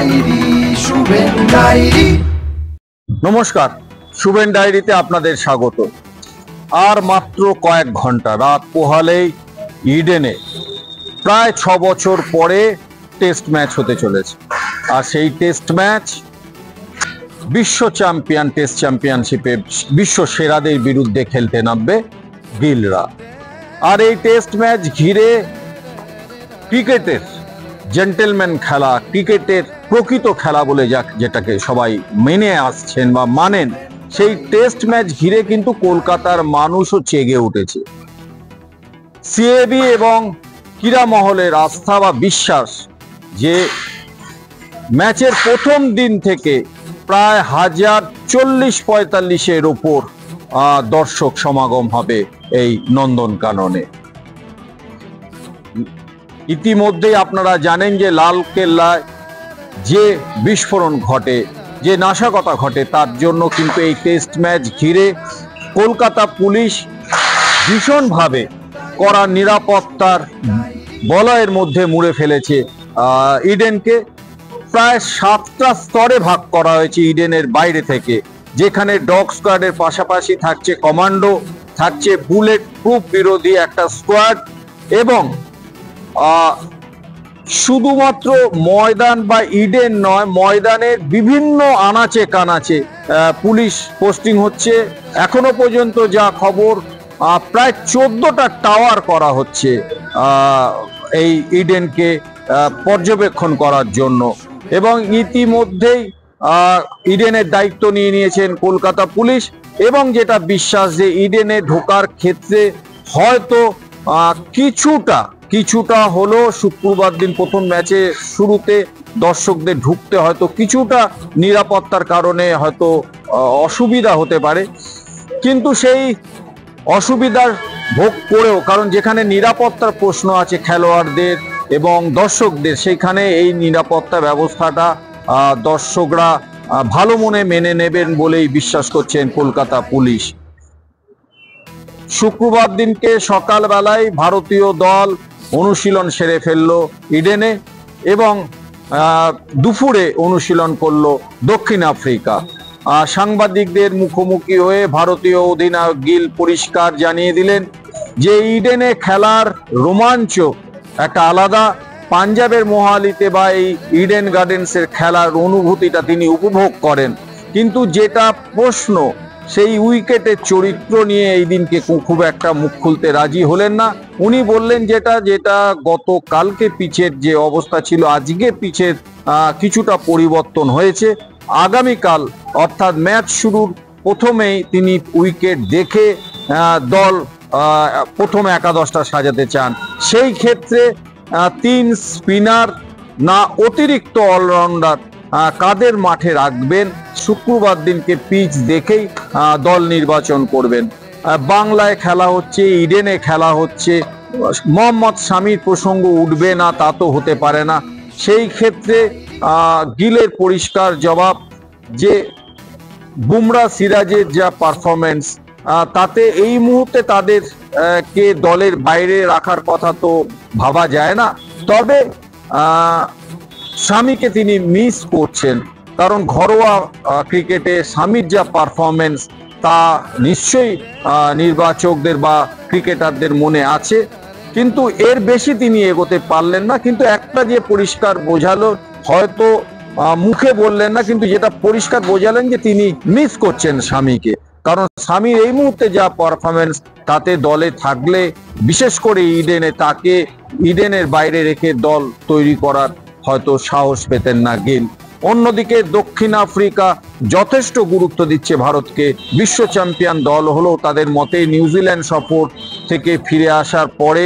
Diary, Shuven diary. নমস্কার, শুভেন ডায়েরিতে আপনাদের স্বাগত। আর মাত্র কয়েক ঘন্টা, রাত পোহালেই ইডেনে প্রায় 6 বছর পরে টেস্ট ম্যাচ হতে চলেছে। আর সেই টেস্ট ম্যাচ বিশ্ব চ্যাম্পিয়ন টেস্ট চ্যাম্পিয়নশিপে বিশ্ব সেরাদের বিরুদ্ধে খেলতে নামবে গিলরা। আর এই টেস্ট ম্যাচ ঘিরে ক্রিকেটের জেন্টেলম্যান খেলা, ক্রিকেটের প্রকৃত খেলা বলে যেটাকে সবাই মেনে আসছেন বা মানেন, সেই টেস্ট ম্যাচ ঘিরে কিন্তু কলকাতার মানুষও চেগে উঠেছে। সিএবি এবং ক্রীড়া মহলের আস্থা বা বিশ্বাস যে ম্যাচের প্রথম দিন থেকে প্রায় 1040-45-এর ওপর দর্শক সমাগম হবে এই নন্দনকাননে। ইতিমধ্যেই আপনারা জানেন যে লালকেল্লায় যে বিস্ফোরণ ঘটে, যে নাশকতা ঘটে, তার জন্য কিন্তু এই টেস্ট ম্যাচ ঘিরে কলকাতা পুলিশ ভীষণভাবে কড়া নিরাপত্তার বলয়ের মধ্যে মুড়ে ফেলেছে ইডেনকে। প্রায় 7টা স্তরে ভাগ করা হয়েছে ইডেনের বাইরে থেকে, যেখানে ডগ স্কোয়াডের পাশাপাশি থাকছে কমান্ডো, থাকছে বুলেট প্রুফ বিরোধী একটা স্কোয়াড, এবং শুধুমাত্র ময়দান বা ইডেন নয়, ময়দানের বিভিন্ন আনাচে কানাচে পুলিশ পোস্টিং হচ্ছে। এখনো পর্যন্ত যা খবর, প্রায় 14টা টাওয়ার করা হচ্ছে এই ইডেনকে পর্যবেক্ষণ করার জন্য। এবং ইতিমধ্যেই ইডেনের দায়িত্ব নিয়ে নিয়েছেন কলকাতা পুলিশ, এবং যেটা বিশ্বাস যে ইডেনে ঢোকার ক্ষেত্রে হয়তো কিছুটা হলো শুক্রবার দিন প্রথম ম্যাচে শুরুতে দর্শকদের ঢুকতে হয়তো কিছুটা নিরাপত্তার কারণে হয়তো অসুবিধা হতে পারে, কিন্তু সেই অসুবিধার ভোগ করেও, কারণ যেখানে নিরাপত্তার প্রশ্ন আছে খেলোয়াড়দের এবং দর্শকদের, সেখানে এই নিরাপত্তা ব্যবস্থাটা দর্শকরা ভালো মনে মেনে নেবেন বলেই বিশ্বাস করছেন কলকাতা পুলিশ। শুক্রবার দিনকে সকালবেলায় ভারতীয় দল অনুশীলন সেরে ফেললো ইডেনে, এবং দুপুরে অনুশীলন করলো দক্ষিণ আফ্রিকা। সাংবাদিকদের মুখোমুখি হয়ে ভারতীয় অধিনায়ক গিল পরিষ্কার জানিয়ে দিলেন যে ইডেনে খেলার রোমাঞ্চ একটা আলাদা। পাঞ্জাবের মোহালিতে বা এই ইডেন গার্ডেন্সের খেলার অনুভূতিটা তিনি উপভোগ করেন, কিন্তু যেটা প্রশ্ন, সেই উইকেটের চরিত্র নিয়ে এই দিনকে খুব একটা মুখ খুলতে রাজি হলেন না। উনি বললেন যেটা গতকালকে পিচের যে অবস্থা ছিল, আজকে পিচের কিছুটা পরিবর্তন হয়েছে। আগামীকাল অর্থাৎ ম্যাচ শুরুর প্রথমেই তিনি উইকেট দেখে দল প্রথম একাদশটা সাজাতে চান। সেই ক্ষেত্রে 3 স্পিনার না অতিরিক্ত অলরাউন্ডার কাদের মাঠে রাখবেন, শুক্রবার দিনকে পিচ দেখেই দল নির্বাচন করবেন। বাংলায় খেলা হচ্ছে, ইডেনে খেলা হচ্ছে, মোহাম্মদ শামির প্রসঙ্গ উঠবে না তা তো হতে পারে না। সেই ক্ষেত্রে গিলের পরিষ্কার জবাব যে বুমরা সিরাজের যা পারফরমেন্স, তাতে এই মুহূর্তে তাদের কে দলের বাইরে রাখার কথা তো ভাবা যায় না। তবে শামিকে তিনি মিস করছেন, কারণ ঘরোয়া ক্রিকেটে শামির যা পারফরমেন্স তা নিশ্চয়ই নির্বাচকদের বা ক্রিকেটারদের মনে আছে, কিন্তু এর বেশি তিনি এগোতে পারলেন না। কিন্তু একটা যে পরিষ্কার বোঝালো, হয়তো মুখে বললেন না, কিন্তু যেটা পরিষ্কার বোঝালেন যে তিনি মিস করছেন শামিকে, কারণ শামির এই মুহূর্তে যা পারফরমেন্স, তাতে দলে থাকলে বিশেষ করে ইডেনে তাকে ইডেনের বাইরে রেখে দল তৈরি করার হয়তো সাহস পেতেন না গিল। অন্যদিকে দক্ষিণ আফ্রিকা যথেষ্ট গুরুত্ব দিচ্ছে ভারতকে। বিশ্ব চ্যাম্পিয়ন দল হলেও তাদের মতে নিউজিল্যান্ড সফর থেকে ফিরে আসার পরে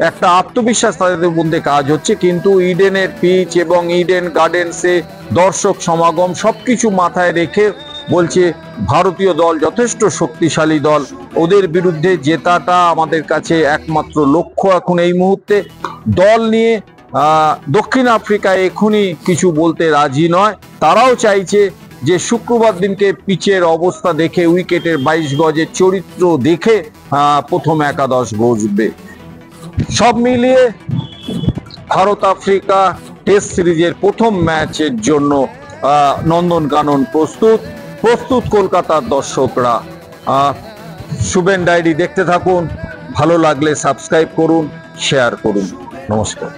একটা আত্মবিশ্বাস তাদের মধ্যে কাজ হচ্ছে, কিন্তু ইডেনের পিচ এবং ইডেন গার্ডেন্সে দর্শক সমাগম সবকিছু মাথায় রেখে বলছে ভারতীয় দল যথেষ্ট শক্তিশালী দল, ওদের বিরুদ্ধে জেতাটা আমাদের কাছে একমাত্র লক্ষ্য এখন এই মুহূর্তে। দল নিয়ে দক্ষিণ আফ্রিকা এখনই কিছু বলতে রাজি নয়, তারাও চাইছে যে শুক্রবার দিনকে পিচের অবস্থা দেখে, উইকেটের 22 গজের চরিত্র দেখে প্রথম একাদশ বসবে। সব মিলিয়ে ভারত আফ্রিকা টেস্ট সিরিজের প্রথম ম্যাচের জন্য নন্দনকানন প্রস্তুত কলকাতার দর্শকরা। শুভেন ডায়েরি দেখতে থাকুন, ভালো লাগলে সাবস্ক্রাইব করুন, শেয়ার করুন। নমস্কার।